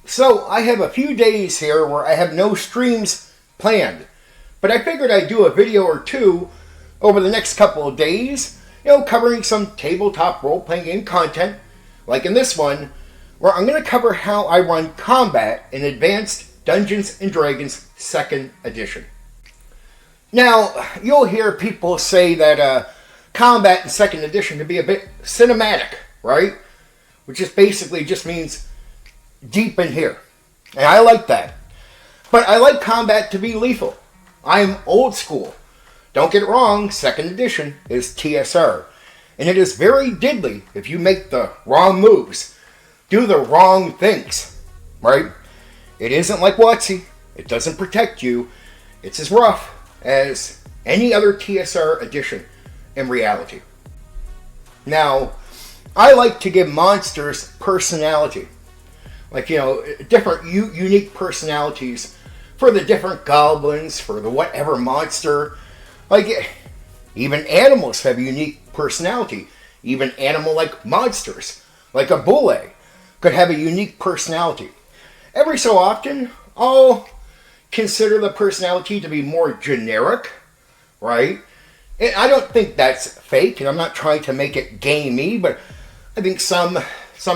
So I have a few days here where I have no streams planned, but I figured I'd do a video or two over the next couple of days, covering some tabletop role-playing game content, like in this one, where I'm going to cover how I run combat in Advanced Dungeons and Dragons 2nd Edition. Now, you'll hear people say that combat in 2nd Edition can be a bit cinematic, right? Which just basically just means deep in here. And I like that. But I like combat to be lethal. I'm old school. Don't get it wrong, 2nd Edition is TSR. And it is very diddly if you make the wrong moves, do the wrong things, right? It isn't like WotC. It doesn't protect you. It's as rough as any other TSR edition in reality. Now, I like to give monsters personality. Like, different unique personalities for the different goblins, for the whatever monster. Like, even animals have a unique personality. Even animal-like monsters, like a bull, could have a unique personality. Every so often, I'll consider the personality to be more generic, right? And I don't think that's fake, and I'm not trying to make it gamey, but I think some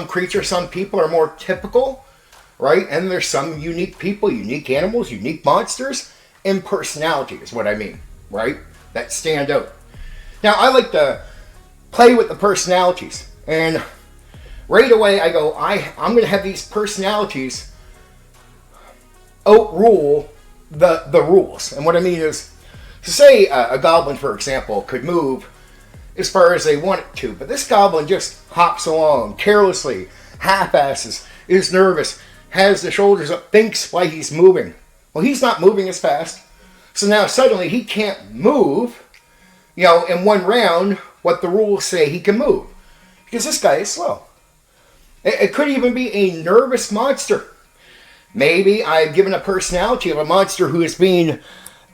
creatures, some people are more typical, right? And there's some unique people, unique animals, unique monsters, and personality is what I mean, right? That stand out. Now, I like to play with the personalities, and right away I go, I'm going to have these personalities outrule the rules. And what I mean is, to say a goblin, for example, could move as far as they want it to, but this goblin just hops along carelessly, half-asses, is nervous, has the shoulders up, thinks why he's moving. Well, he's not moving as fast, so now suddenly he can't move, in one round what the rules say he can move, because this guy is slow. It could even be a nervous monster. Maybe I've given a personality of a monster who is being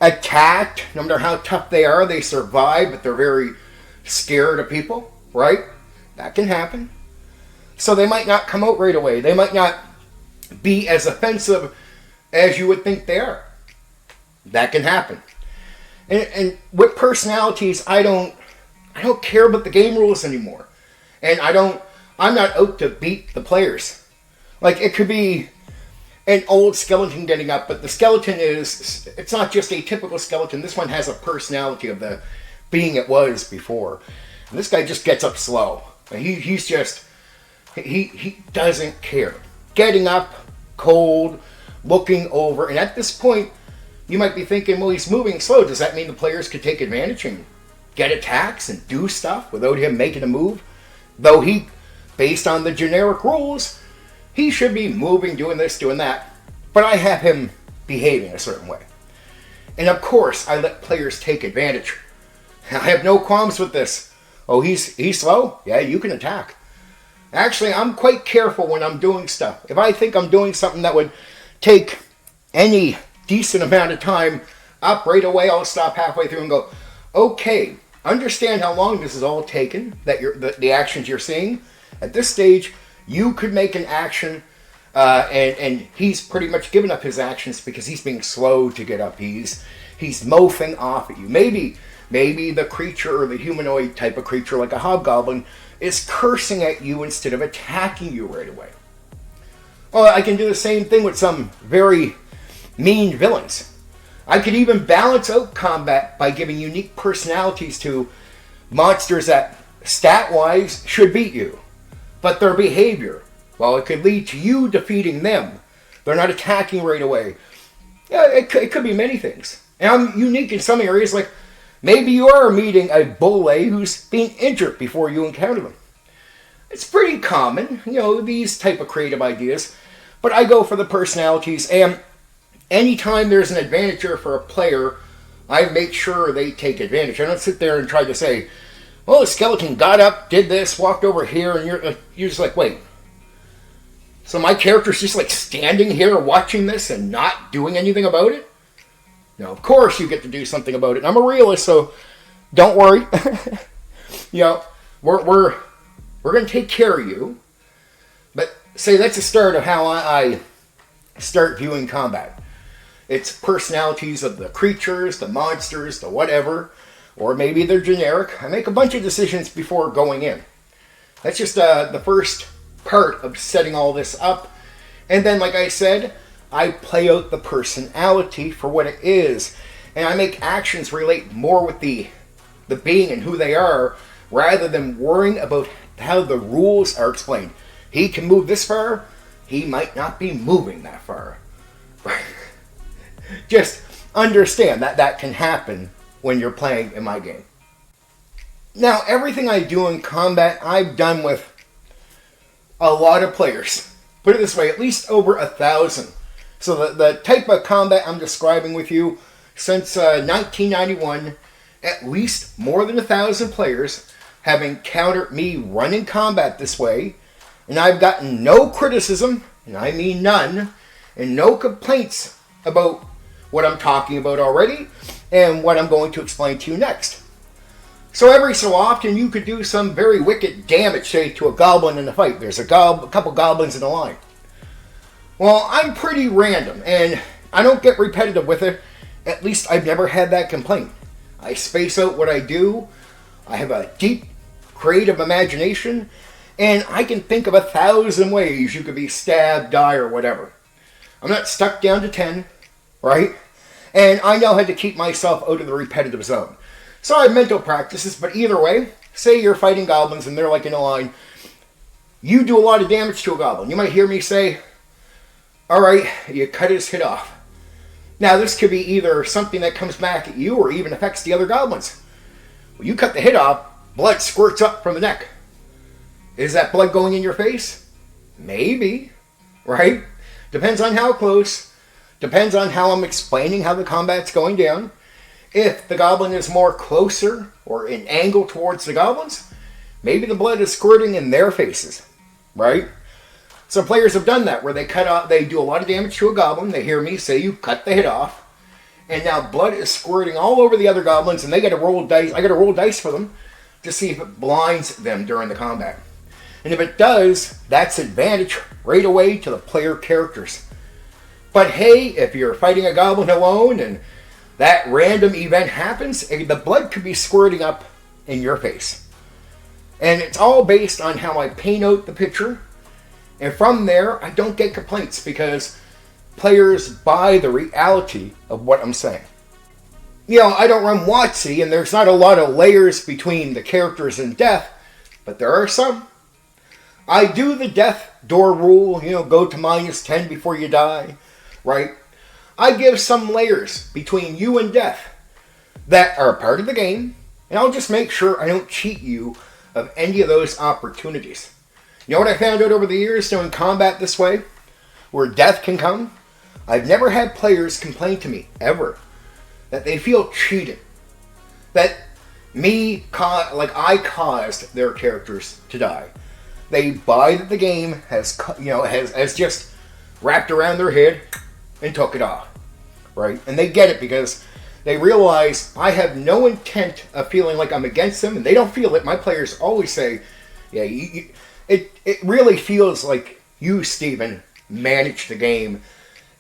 attacked. No matter how tough they are, they survive, but they're very scared of people, right? That can happen. So they might not come out right away. They might not be as offensive as you would think they are. That can happen. And with personalities, I don't care about the game rules anymore. And I'm not out to beat the players. Like, it could be an old skeleton getting up, but the skeleton it's not just a typical skeleton. This one has a personality of the being it was before. And this guy just gets up slow. He doesn't care. Getting up, cold, looking over, and at this point, you might be thinking, well, he's moving slow. Does that mean the players could take advantage and get attacks and do stuff without him making a move? Though based on the generic rules, he should be moving, doing this, doing that. But I have him behaving a certain way. And of course, I let players take advantage. I have no qualms with this. Oh, he's slow? Yeah, you can attack. Actually, I'm quite careful when I'm doing stuff. If I think I'm doing something that would take any decent amount of time up right away, I'll stop halfway through and go, okay, understand how long this is all taken, that the actions you're seeing. At this stage, you could make an action, and he's pretty much given up his actions because he's being slow to get up. He's mofing off at you. Maybe the creature or the humanoid type of creature like a hobgoblin is cursing at you instead of attacking you right away. Well, I can do the same thing with some very mean villains. I could even balance out combat by giving unique personalities to monsters that, stat-wise, should beat you. But their behavior, well, it could lead to you defeating them. They're not attacking right away. Yeah, it could be many things. And I'm unique in some areas, like maybe you are meeting a bull who's being injured before you encounter them. It's pretty common, these type of creative ideas. But I go for the personalities, and anytime there's an advantage for a player, I make sure they take advantage. I don't sit there and try to say, well, the skeleton got up, did this, walked over here, and you're just like, wait. So my character's just like standing here watching this and not doing anything about it? No, of course you get to do something about it. I'm a realist, so don't worry. We're going to take care of you. But say that's the start of how I start viewing combat. It's personalities of the creatures, the monsters, the whatever, or maybe they're generic. I make a bunch of decisions before going in. That's just the first part of setting all this up. And then, like I said, I play out the personality for what it is. And I make actions relate more with the being and who they are, rather than worrying about how the rules are explained. He can move this far, he might not be moving that far. Just understand that that can happen when you're playing in my game. Now, everything I do in combat, I've done with a lot of players. Put it this way, at least over 1,000. So the type of combat I'm describing with you, since 1991, at least more than 1,000 players have encountered me running combat this way, and I've gotten no criticism, and I mean none, and no complaints about what I'm talking about already, and what I'm going to explain to you next. So every so often you could do some very wicked damage, say, to a goblin in a fight. There's a couple goblins in a line. Well, I'm pretty random, and I don't get repetitive with it. At least I've never had that complaint. I space out what I do. I have a deep, creative imagination, and I can think of 1,000 ways you could be stabbed, die, or whatever. I'm not stuck down to 10, right? And I know how to keep myself out of the repetitive zone. So I have mental practices, but either way, say you're fighting goblins and they're like in a line, you do a lot of damage to a goblin. You might hear me say, alright, you cut his head off. Now this could be either something that comes back at you or even affects the other goblins. When you cut the head off, blood squirts up from the neck. Is that blood going in your face? Maybe, right? Depends on how close. Depends on how I'm explaining how the combat's going down. If the goblin is more closer or in angle towards the goblins, maybe the blood is squirting in their faces, right? Some players have done that where they do a lot of damage to a goblin. They hear me say, you cut the head off, and now blood is squirting all over the other goblins, and they got to roll dice. I got to roll dice for them to see if it blinds them during the combat. And if it does, that's advantage right away to the player characters. But hey, if you're fighting a goblin alone and that random event happens, the blood could be squirting up in your face. And it's all based on how I paint out the picture. And from there, I don't get complaints because players buy the reality of what I'm saying. You know, I don't run WotC, and there's not a lot of layers between the characters and death, but there are some. I do the death door rule, go to -10 before you die, right? I give some layers between you and death that are part of the game, and I'll just make sure I don't cheat you of any of those opportunities. You know what I found out over the years doing combat this way? Where death can come? I've never had players complain to me, ever, that they feel cheated. That I caused their characters to die. They buy that the game has just wrapped around their head and took it off, right? And they get it because they realize I have no intent of feeling like I'm against them, and they don't feel it. My players always say, yeah, it really feels like you, Steven, manage the game,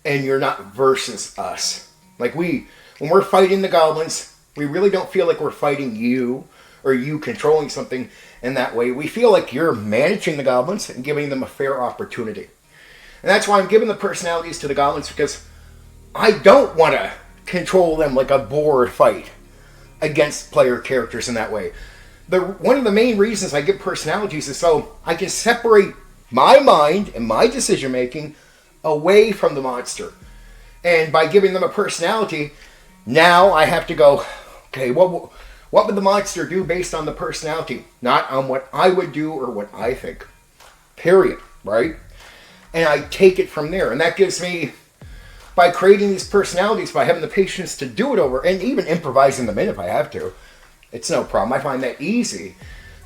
and you're not versus us. Like when we're fighting the goblins, we really don't feel like we're fighting you or you controlling something in that way. We feel like you're managing the goblins and giving them a fair opportunity. And that's why I'm giving the personalities to the goblins, because I don't want to control them like a board fight against player characters in that way. One of the main reasons I give personalities is so I can separate my mind and my decision making away from the monster. And by giving them a personality, now I have to go, okay, what would the monster do based on the personality? Not on what I would do or what I think. Period. Right? And I take it from there. And that gives me, by creating these personalities, by having the patience to do it over, and even improvising them in if I have to, it's no problem. I find that easy.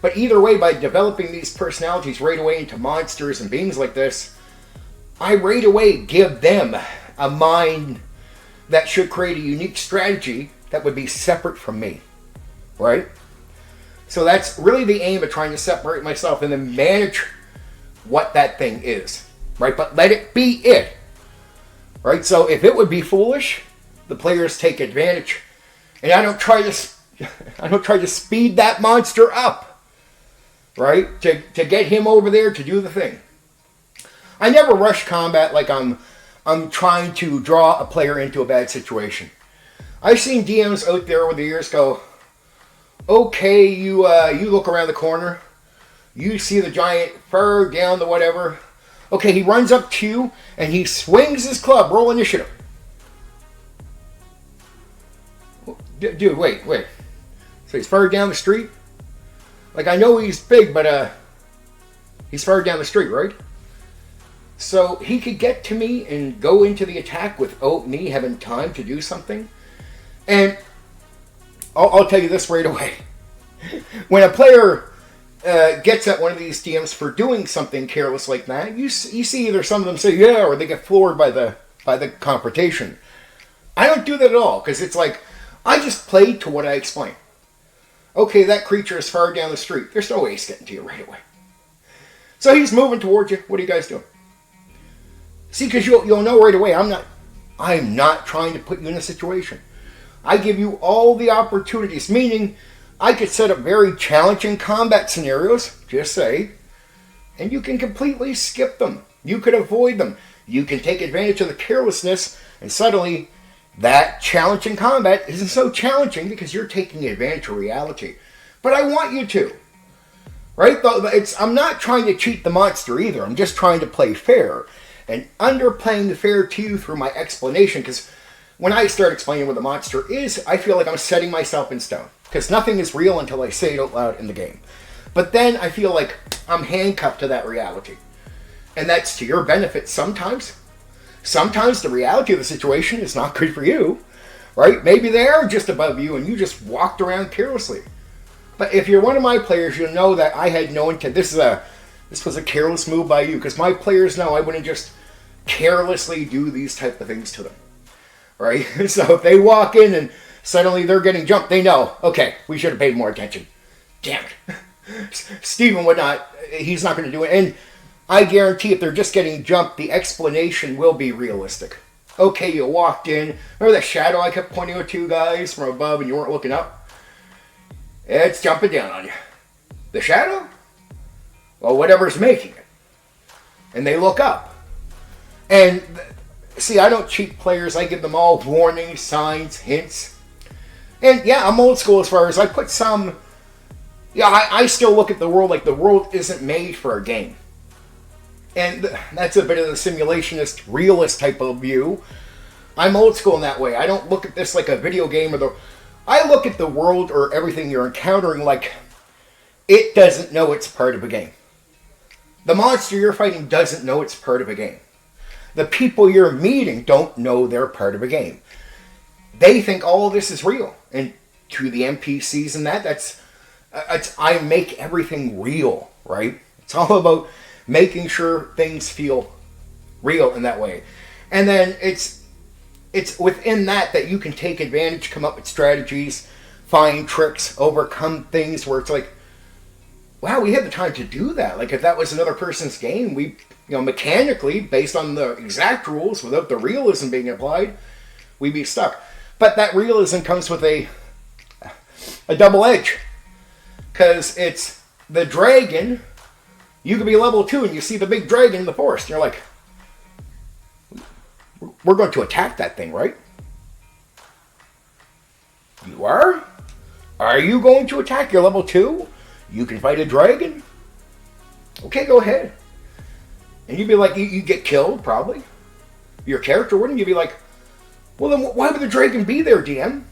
But either way, by developing these personalities right away into monsters and beings like this, I right away give them a mind that should create a unique strategy that would be separate from me. Right? So that's really the aim of trying to separate myself and then manage what that thing is. Right? But let it be it. right? So if it would be foolish, the players take advantage, and I don't try to speed that monster up, right? To get him over there to do the thing. I never rush combat like I'm trying to draw a player into a bad situation. I've seen DMs out there over the years go, okay, you look around the corner, you see the giant fur down the whatever. Okay, he runs up to you and he swings his club. Roll initiative. Dude, wait. So he's far down the street? Like, I know he's big, but he's far down the street, right? So he could get to me and go into the attack without me having time to do something. And I'll tell you this right away. When a player gets at one of these DMs for doing something careless like that, you see either some of them say, yeah, or they get floored by the confrontation. I don't do that at all, because it's like, I just play to what I explain. Okay, that creature is far down the street. There's no way he's getting to you right away. So he's moving towards you. What are you guys doing? See, because you'll know right away, I'm not trying to put you in a situation. I give you all the opportunities, meaning I could set up very challenging combat scenarios, just say, and you can completely skip them. You could avoid them. You can take advantage of the carelessness, and suddenly that challenging combat isn't so challenging because you're taking advantage of reality. But I want you to, right? I'm not trying to cheat the monster either. I'm just trying to play fair. And underplaying the fair to you through my explanation, because when I start explaining what the monster is, I feel like I'm setting myself in stone. Because nothing is real until I say it out loud in the game. But then I feel like I'm handcuffed to that reality. And that's to your benefit sometimes. Sometimes the reality of the situation is not good for you. Right? Maybe they are just above you and you just walked around carelessly. But if you're one of my players, you'll know that I had no intent. This was a careless move by you. Because my players know I wouldn't just carelessly do these type of things to them. Right? So if they walk in and suddenly they're getting jumped, they know, okay, we should have paid more attention. Damn it. Steven would not, he's not going to do it. And I guarantee if they're just getting jumped, the explanation will be realistic. Okay, you walked in. Remember that shadow I kept pointing out to you guys from above and you weren't looking up? It's jumping down on you. The shadow? Well, whatever's making it. And they look up. And see, I don't cheat players. I give them all warnings, signs, hints. And yeah, I'm old school as far as I put some... Yeah, I still look at the world like the world isn't made for a game. And that's a bit of the simulationist, realist type of view. I'm old school in that way. I don't look at this like a video game I look at the world or everything you're encountering like it doesn't know it's part of a game. The monster you're fighting doesn't know it's part of a game. The people you're meeting don't know they're part of a game. They think all of this is real. And to the NPCs and I make everything real, right? It's all about making sure things feel real in that way. And then it's within that you can take advantage, come up with strategies, find tricks, overcome things where it's like, wow, we had the time to do that. Like if that was another person's game, we, mechanically, based on the exact rules, without the realism being applied, we'd be stuck. But that realism comes with a double edge. Because it's the dragon. You could be level 2 and you see the big dragon in the forest. And you're like, we're going to attack that thing, right? You are? Are you going to attack? You're level 2? You can fight a dragon? Okay, go ahead. And you'd be like, you get killed, probably. Your character wouldn't. You'd be like, well, then why would the dragon be there, DM?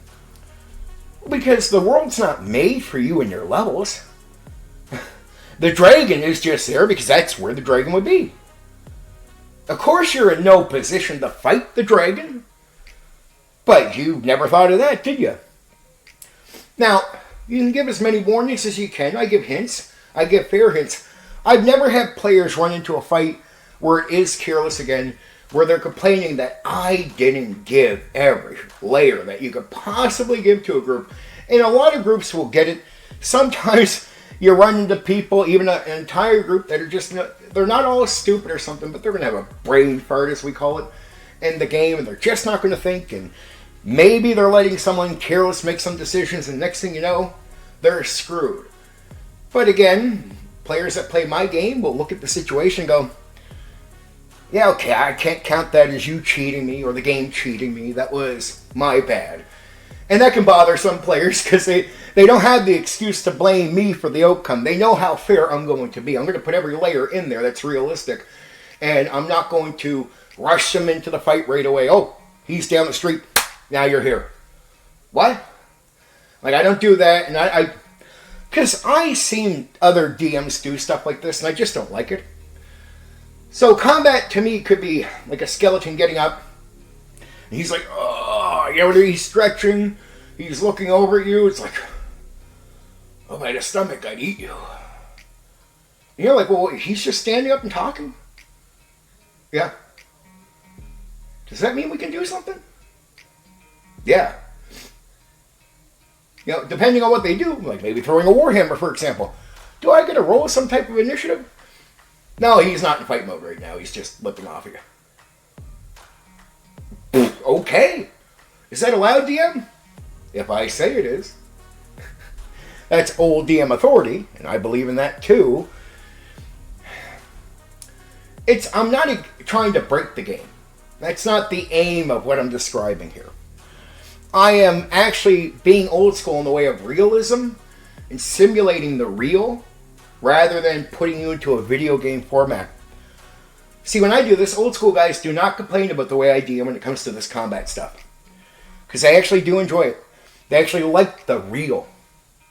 Because the world's not made for you and your levels. The dragon is just there because that's where the dragon would be. Of course you're in no position to fight the dragon. But you never thought of that, did you? Now, you can give as many warnings as you can. I give hints. I give fair hints. I've never had players run into a fight where it is careless again, where they're complaining that I didn't give every layer that you could possibly give to a group. And a lot of groups will get it. Sometimes you run into people, even an entire group, that are just, they're not all stupid or something, but they're going to have a brain fart, as we call it. in the game and they're just not going to think, and maybe they're letting someone careless make some decisions, and next thing you know, they're screwed. But again, players that play my game will look at the situation and go, yeah, okay, I can't count that as you cheating me or the game cheating me. That was my bad. And that can bother some players because they don't have the excuse to blame me for the outcome. They know how fair I'm going to be. I'm going to put every layer in there that's realistic. And I'm not going to rush them into the fight right away. Oh, he's down the street. Now you're here. What? Like, I don't do that. And because I've seen other DMs do stuff like this, and I just don't like it. So combat to me could be like a skeleton getting up. And he's like, oh, you know, he's stretching. He's looking over at you. It's like, oh, by the stomach, I'd eat you. And you're like, well, he's just standing up and talking. Yeah. Does that mean we can do something? Yeah. You know, depending on what they do, like maybe throwing a warhammer, for example. Do I get a roll some type of initiative? No, he's not in fight mode right now. He's just lifting off of you. Okay. Is that allowed, DM? If I say it is. That's old DM authority, and I believe in that too. I'm not trying to break the game. That's not the aim of what I'm describing here. I am actually being old school in the way of realism and simulating the real rather than putting you into a video game format. See, when I do this, old school guys do not complain about the way I DM when it comes to this combat stuff. Because they actually do enjoy it. They actually like the real,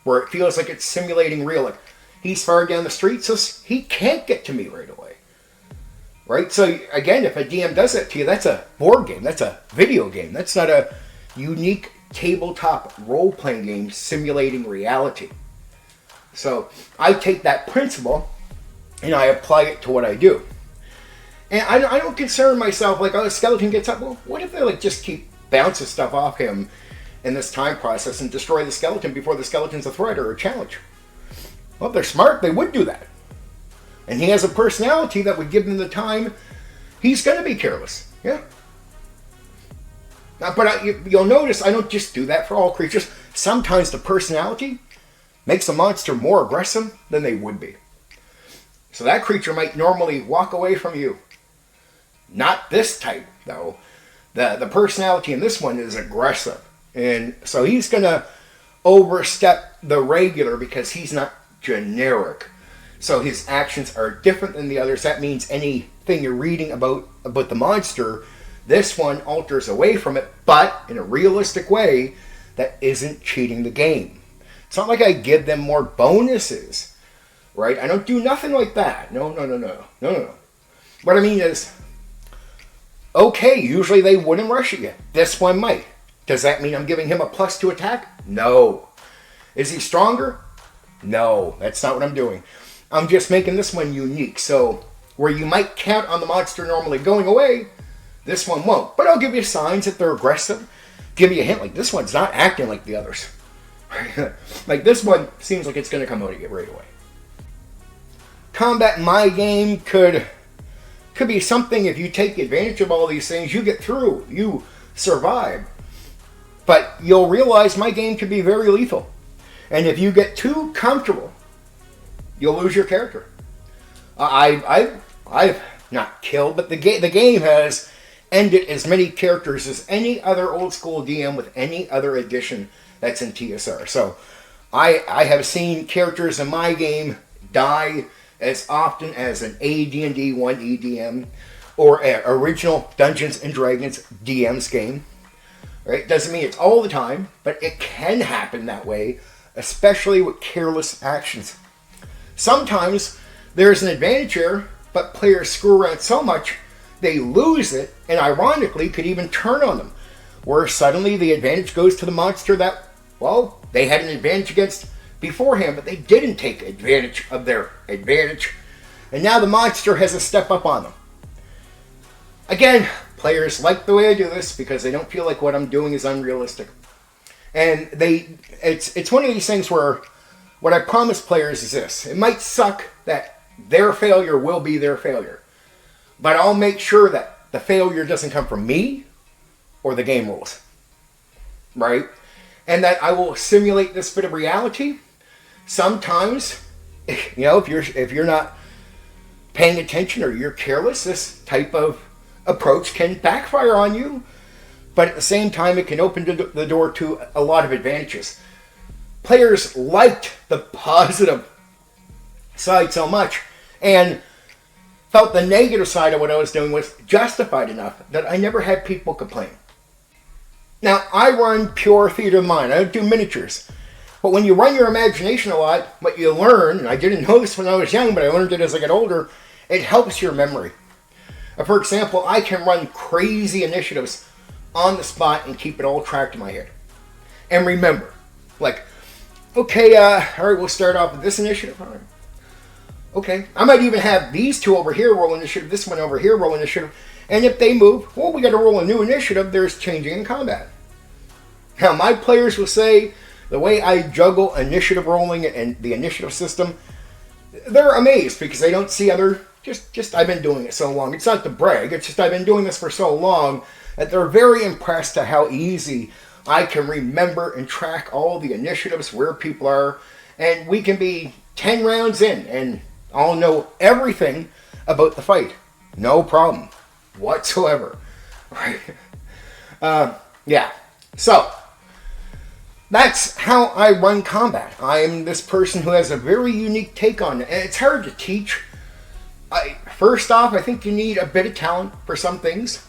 where it feels like it's simulating real. Like, he's far down the street, so he can't get to me right away. Right? So, again, if a DM does that to you, that's a board game. That's a video game. That's not a unique tabletop role-playing game simulating reality. So, I take that principle and I apply it to what I do. And I don't concern myself like, oh, the skeleton gets up. Well, what if they like just keep bouncing stuff off him in this time process and destroy the skeleton before the skeleton's a threat or a challenge? Well, if they're smart, they would do that. And he has a personality that would give him the time. He's going to be careless. Yeah. Now, but you'll notice I don't just do that for all creatures. Sometimes the personality makes a monster more aggressive than they would be. So that creature might normally walk away from you. Not this type, though. The personality in this one is aggressive. And so he's going to overstep the regular because he's not generic. So his actions are different than the others. That means anything you're reading about the monster, this one alters away from it, but in a realistic way that isn't cheating the game. It's not like I give them more bonuses, right? I don't do nothing like that. No. What I mean is, okay, usually they wouldn't rush at you. This one might. Does that mean I'm giving him a plus to attack? No. Is he stronger? No, that's not what I'm doing. I'm just making this one unique. So where you might count on the monster normally going away, this one won't. But I'll give you signs that they're aggressive. Give you a hint, like this one's not acting like the others. Like this one seems like it's going to come out at you right away. Combat in my game could be something. If you take advantage of all these things, you get through, you survive. But you'll realize my game can be very lethal. And if you get too comfortable, you'll lose your character. I've not killed, but the game has ended as many characters as any other old school DM with any other edition that's in TSR. So I have seen characters in my game die as often as an AD&D 1E DM or an original Dungeons and Dragons DM's game. Right? Doesn't mean it's all the time, but it can happen that way, especially with careless actions. Sometimes there's an advantage here, but players screw around so much they lose it, and ironically could even turn on them, where suddenly the advantage goes to the monster that, well, they had an advantage against beforehand, but they didn't take advantage of their advantage, and now the monster has a step up on them. Again, players like the way I do this because they don't feel like what I'm doing is unrealistic. And it's one of these things where what I promise players is this. It might suck that their failure will be their failure, but I'll make sure that the failure doesn't come from me or the game rules, right? And that I will simulate this bit of reality. Sometimes, you know, if you're not paying attention or you're careless, this type of approach can backfire on you. But at the same time, it can open the door to a lot of advantages. Players liked the positive side so much and felt the negative side of what I was doing was justified enough that I never had people complain. Now, I run pure theater of mind. I don't do miniatures. But when you run your imagination a lot, what you learn, and I didn't know this when I was young, but I learned it as I got older, it helps your memory. For example, I can run crazy initiatives on the spot and keep it all tracked in my head. And remember, like, okay, all right, we'll start off with this initiative. All right. Okay, I might even have these two over here roll initiative, this one over here roll initiative, and if they move, well, we got to roll a new initiative. There's changing in combat. Now, my players will say the way I juggle initiative rolling and the initiative system, they're amazed because they don't see other. Just I've been doing it so long. It's not to brag. It's just I've been doing this for so long that they're very impressed at how easy I can remember and track all the initiatives, where people are, and we can be 10 rounds in and I'll know everything about the fight. No problem whatsoever. Right? Yeah. So, that's how I run combat. I am this person who has a very unique take on it. And it's hard to teach. First off, I think you need a bit of talent for some things.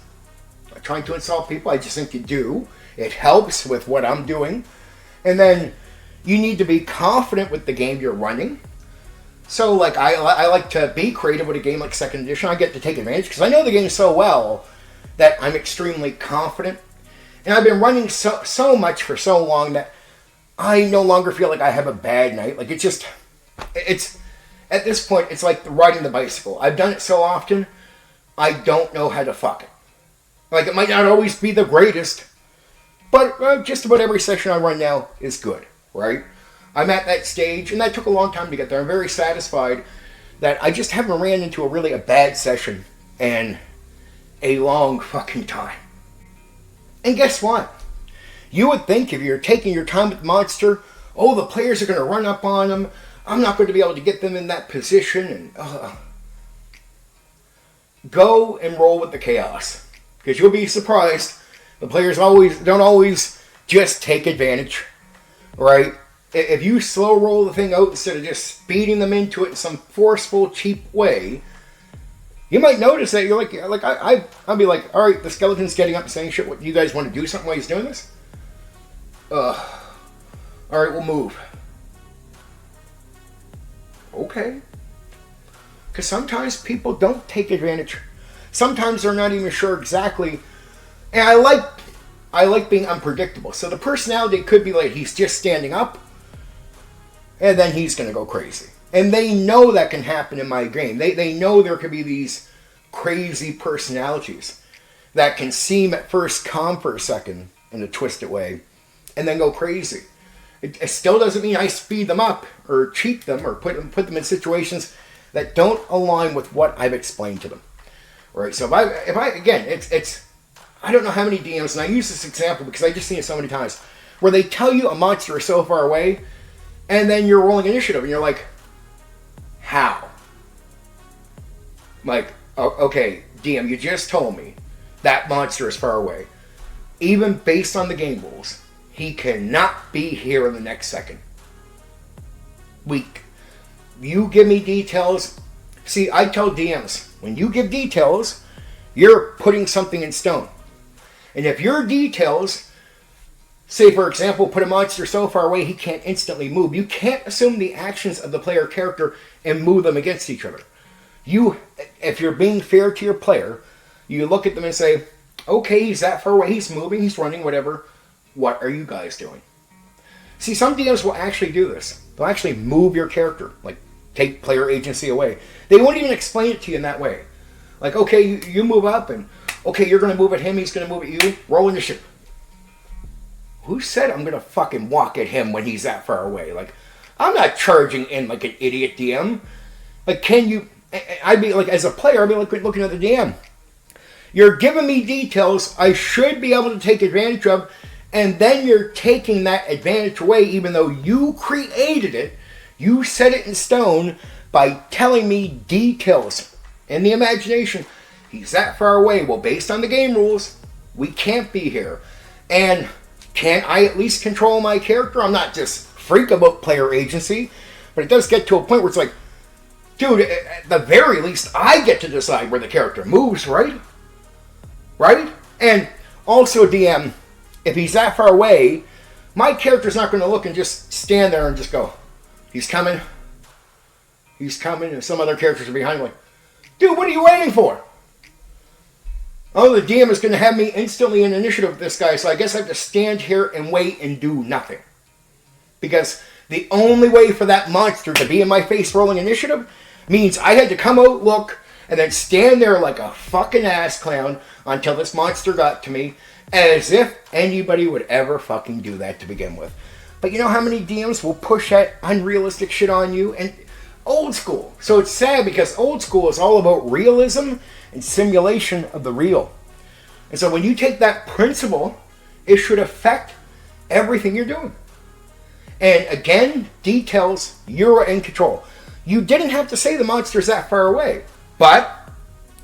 I'm not trying to insult people. I just think you do. It helps with what I'm doing. And then you need to be confident with the game you're running. So, like, I like to be creative with a game like 2nd Edition. I get to take advantage because I know the game so well that I'm extremely confident. And I've been running so much for so long that I no longer feel like I have a bad night. Like, it's at this point, it's like riding the bicycle. I've done it so often, I don't know how to fuck it. Like, it might not always be the greatest, but just about every session I run now is good, right? I'm at that stage, and that took a long time to get there. I'm very satisfied that I just haven't ran into a bad session in a long fucking time. And guess what? You would think if you're taking your time with the monster, oh, the players are going to run up on them. I'm not going to be able to get them in that position. And go and roll with the chaos. Because you'll be surprised. The players don't always just take advantage. Right? If you slow roll the thing out instead of just speeding them into it in some forceful, cheap way, you might notice that you're like I'll be like, all right, the skeleton's getting up and saying shit. What, you guys want to do something while he's doing this? All right, we'll move. Okay. Because sometimes people don't take advantage. Sometimes they're not even sure exactly. And I like being unpredictable. So the personality could be like he's just standing up, and then he's going to go crazy. And they know that can happen in my game. They know there could be these crazy personalities that can seem at first calm for a second in a twisted way, and then go crazy. It still doesn't mean I speed them up or cheat them or put them in situations that don't align with what I've explained to them. Right? So if I again, it's I don't know how many DMs, and I use this example because I just seen it so many times, where they tell you a monster is so far away, and then you're rolling initiative, and you're like, how? Like, okay, DM, you just told me that monster is far away. Even based on the game rules, he cannot be here in the next second. Weak. You give me details. See, I tell DMs, when you give details, you're putting something in stone. And if your details, say for example, put a monster so far away he can't instantly move, you can't assume the actions of the player character and move them against each other. If you're being fair to your player, you look at them and say, okay, he's that far away, he's moving, he's running, whatever. What are you guys doing? See, some DMs will actually do this. They'll actually move your character, like take player agency away. They won't even explain it to you in that way. Like, okay, you move up, and okay, you're going to move at him, he's going to move at you. Roll initiative. Who said I'm going to fucking walk at him when he's that far away? Like, I'm not charging in like an idiot DM. Like, can you... I'd be like, as a player, I'd be like looking at the DM. You're giving me details I should be able to take advantage of, and then you're taking that advantage away even though you created it. You set it in stone by telling me details in the imagination. He's that far away. Well, based on the game rules, we can't be here. And can I at least control my character? I'm not just freak about player agency, but it does get to a point where it's like, dude, at the very least, I get to decide where the character moves, right? Right? And also, DM, if he's that far away, my character's not going to look and just stand there and just go, he's coming. He's coming. And some other characters are behind him like, dude, what are you waiting for? Oh, the DM is going to have me instantly in initiative with this guy, so I guess I have to stand here and wait and do nothing. Because the only way for that monster to be in my face rolling initiative means I had to come out, look, and then stand there like a fucking ass clown until this monster got to me, as if anybody would ever fucking do that to begin with. But you know how many DMs will push that unrealistic shit on you? And old school. So it's sad because old school is all about realism and simulation of the real. And so when you take that principle, it should affect everything you're doing. And again, details, you're in control. You didn't have to say the monster's that far away. But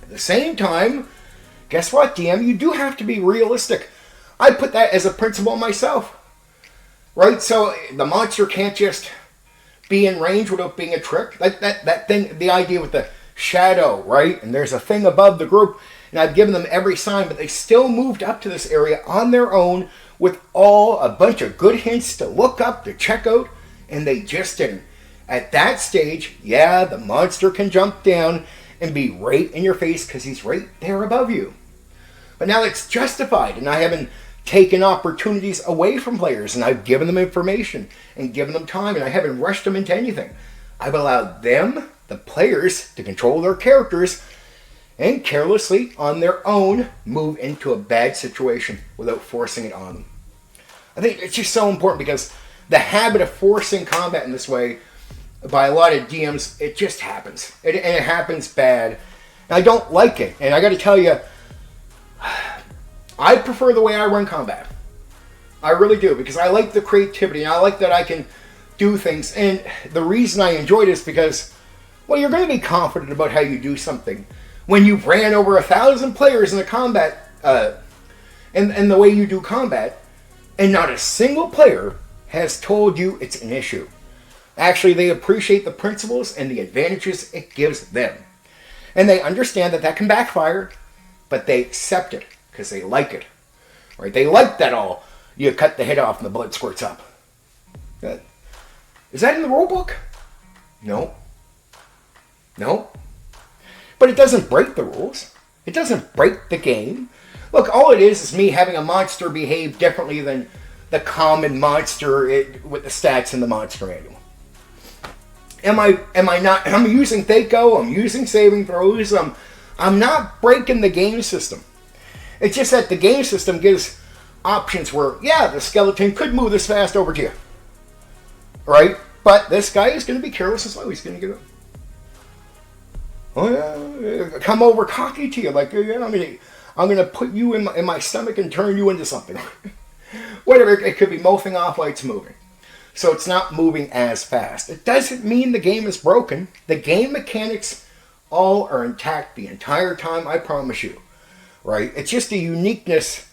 at the same time, guess what, DM? You do have to be realistic. I put that as a principle myself. Right? So the monster can't just be in range without being a trick. That thing, the idea with the shadow, right? And there's a thing above the group, and I've given them every sign, but they still moved up to this area on their own with a bunch of good hints to look up, to check out, and they just didn't. At that stage, yeah, the monster can jump down and be right in your face because he's right there above you. But now it's justified, and I haven't taken opportunities away from players, and I've given them information and given them time, and I haven't rushed them into anything. I've allowed them, the players, to control their characters and carelessly, on their own, move into a bad situation without forcing it on them. I think it's just so important because the habit of forcing combat in this way by a lot of DMs, it just happens. And it happens bad. And I don't like it. And I got to tell you, I prefer the way I run combat. I really do, because I like the creativity, and I like that I can do things. And the reason I enjoy it is because, well, you're going to be confident about how you do something when you've ran over 1,000 players in the combat, and the way you do combat, and not a single player has told you it's an issue. Actually, they appreciate the principles and the advantages it gives them. And they understand that that can backfire, but they accept it because they like it. Right? They like that all. You cut the head off and the blood squirts up. Is that in the rule book? No. No. But it doesn't break the rules. It doesn't break the game. Look, all it is me having a monster behave differently than the common monster with the stats in the monster manual. Am I not? I'm using Thaco. I'm using saving throws. I'm not breaking the game system. It's just that the game system gives options where, yeah, the skeleton could move this fast over to you. Right? But this guy is going to be careless and slow. He's going to get up. Oh, yeah. Come over cocky to you. Like, yeah, I'm going to put you in my stomach and turn you into something. Whatever. It could be mouthing off while it's moving. So it's not moving as fast. It doesn't mean the game is broken. The game mechanics all are intact the entire time, I promise you. Right? It's just a uniqueness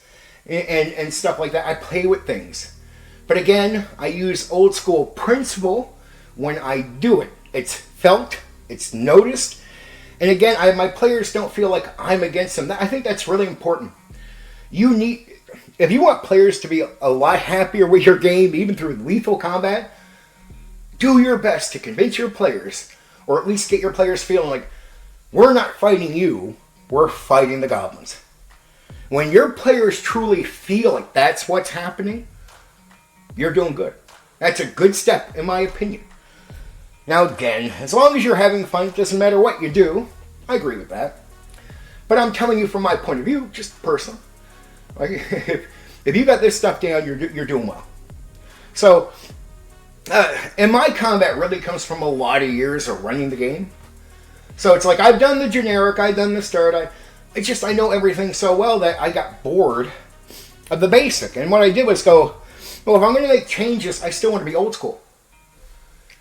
and stuff like that. I play with things. But again, I use old school principle when I do it. It's felt, it's noticed, and again, my players don't feel like I'm against them. I think that's really important. If you want players to be a lot happier with your game, even through lethal combat, do your best to convince your players, or at least get your players feeling like, we're not fighting you, we're fighting the goblins. When your players truly feel like that's what's happening, you're doing good. That's a good step, in my opinion. Now again, as long as you're having fun, it doesn't matter what you do. I agree with that. But I'm telling you from my point of view, just personal. Like, if you got this stuff down, you're doing well. So, and my combat really comes from a lot of years of running the game. So it's like, I've done the generic, I've done the start, it's just I know everything so well that I got bored of the basic. And what I did was go, well, if I'm going to make changes, I still want to be old school.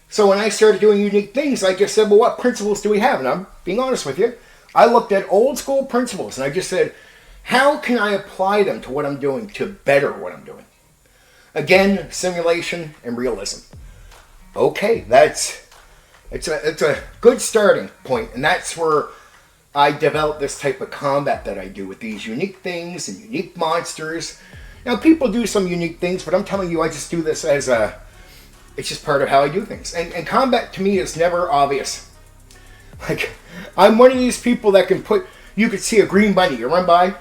So when I started doing unique things, I just said, well, what principles do we have? And I'm being honest with you. I looked at old school principles and I just said, how can I apply them to what I'm doing to better what I'm doing? Again, simulation and realism. Okay, it's a good starting point, and that's where I developed this type of combat that I do with these unique things and unique monsters. Now, people do some unique things, but I'm telling you, I just do this as it's just part of how I do things. And combat to me is never obvious. Like, I'm one of these people that you could see a green bunny, you run by,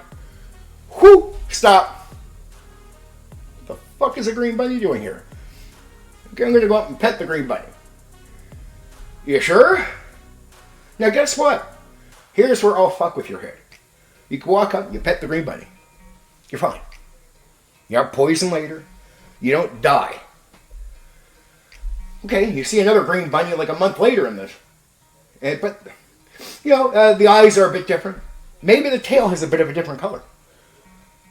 whoo, stop. What the fuck is a green bunny doing here? Okay, I'm going to go up and pet the green bunny. You sure? Now guess what? Here's where I'll fuck with your head. You can walk up, you pet the green bunny. You're fine. You aren't poisoned later. You don't die. Okay, you see another green bunny like a month later in this. But, the eyes are a bit different. Maybe the tail has a bit of a different color.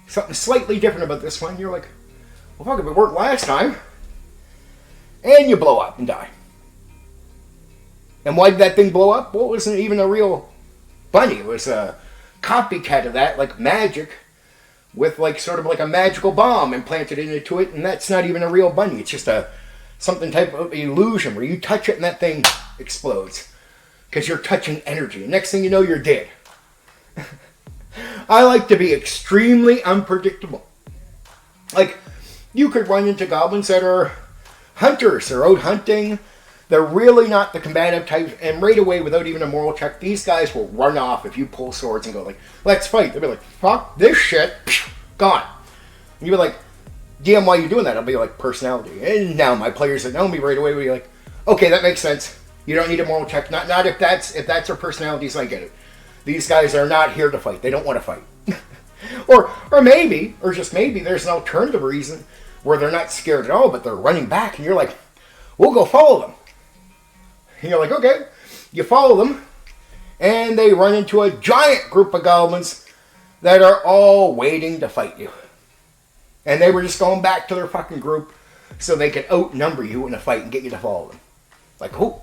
Something slightly different about this one. You're like, well, fuck, if it worked last time. And you blow up and die. And why did that thing blow up? Well, it wasn't even a real bunny. It was a copycat of that, like magic, with sort of a magical bomb implanted into it, and that's not even a real bunny. It's just something type of illusion where you touch it and that thing explodes. Because you're touching energy. And next thing you know, you're dead. I like to be extremely unpredictable. Like, you could run into goblins that are hunters. They're out hunting. They're really not the combative type, and right away, without even a moral check, these guys will run off if you pull swords and go let's fight. They'll be like, fuck this shit, gone. And you'll be like, DM, why are you doing that? I'll be like, personality. And now my players that know me right away will be like, okay, that makes sense. You don't need a moral check. Not if that's their personalities, I get it. These guys are not here to fight. They don't want to fight. or maybe, or just maybe, there's an alternative reason where they're not scared at all, but they're running back, and you're like, we'll go follow them. And you're like, okay. You follow them, and they run into a giant group of goblins that are all waiting to fight you. And they were just going back to their fucking group so they could outnumber you in a fight and get you to follow them. Like, oh,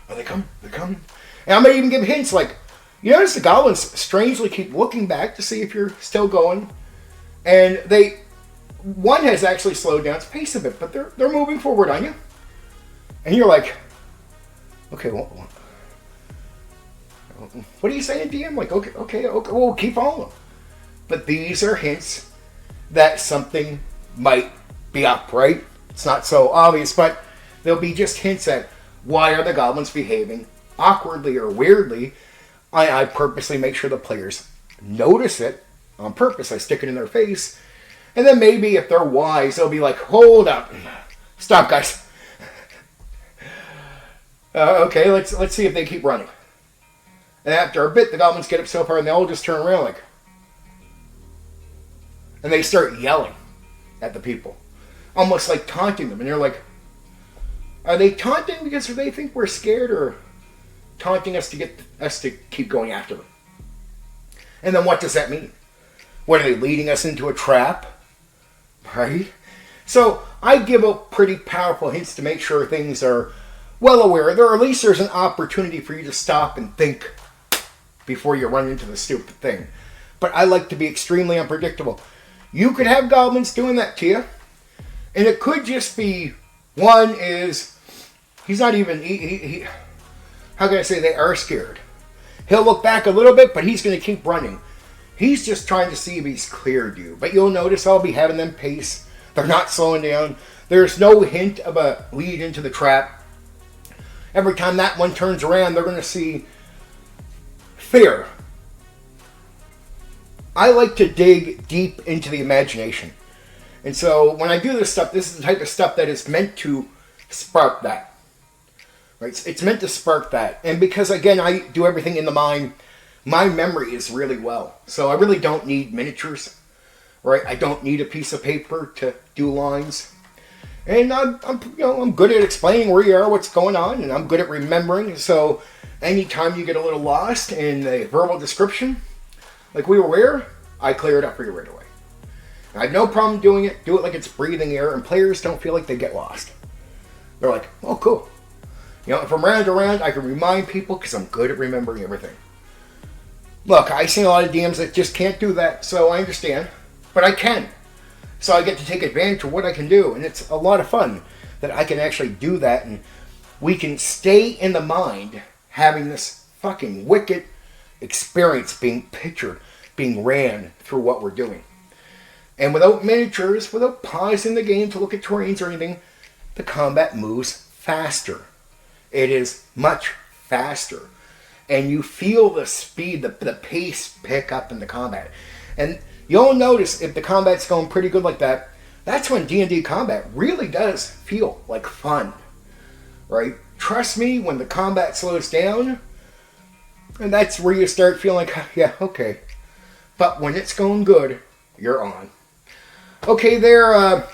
they come. And I'm going to even give hints like, you notice the goblins strangely keep looking back to see if you're still going. And one has actually slowed down its pace a bit, but they're moving forward on you. And you're like, okay, well, what are you saying, DM? Like, okay, well, keep following. But these are hints that something might be up, right? It's not so obvious, but there'll be just hints at why are the goblins behaving awkwardly or weirdly. I purposely make sure the players notice it on purpose. I stick it in their face. And then maybe if they're wise, they'll be like, hold up. Stop, guys. Okay, let's see if they keep running. And after a bit, the goblins get up so far and they all just turn around and they start yelling at the people. Almost like taunting them. And they're like, are they taunting because they think we're scared, or taunting us to get us to keep going after them? And then what does that mean? What, are they leading us into a trap? Right? So I give up pretty powerful hints to make sure things are well aware, or at least there's an opportunity for you to stop and think before you run into the stupid thing. But I like to be extremely unpredictable. You could have goblins doing that to you, and it could just be, one is, he's not even, he how can I say, they are scared. He'll look back a little bit, but he's going to keep running. He's just trying to see if he's cleared you. But you'll notice I'll be having them pace. They're not slowing down. There's no hint of a lead into the trap. Every time that one turns around, they're going to see fear. I like to dig deep into the imagination. And so when I do this stuff, this is the type of stuff that is meant to spark that. Right? It's meant to spark that. And because, again, I do everything in the mind, my memory is really well. So I really don't need miniatures. Right? I don't need a piece of paper to do lines. And I'm good at explaining where you are, what's going on, and I'm good at remembering. So anytime you get a little lost in the verbal description, Like we were where, I clear it up for you right away. I have no problem doing it. Do it like it's breathing air, and players don't feel like they get lost. They're like, oh, cool. You know, from round to round, I can remind people because I'm good at remembering everything. Look, I've seen a lot of DMs that just can't do that, so I understand. But I can. So I get to take advantage of what I can do, and it's a lot of fun that I can actually do that, and we can stay in the mind having this fucking wicked experience being pictured, being ran through what we're doing. And without miniatures, without pausing the game to look at terrains or anything, the combat moves faster. It is much faster. And you feel the speed, the pace pick up in the combat. And you'll notice if the combat's going pretty good like that, that's when D&D combat really does feel like fun. Right? Trust me, when the combat slows down, and that's where you start feeling like, yeah, okay. But when it's going good, you're on. Okay, there,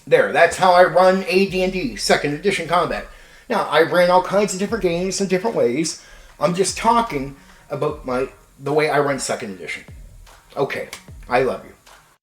that's how I run AD&D 2nd Edition Combat. Now, I ran all kinds of different games in different ways. I'm just talking about the way I run 2nd Edition. Okay, I love you.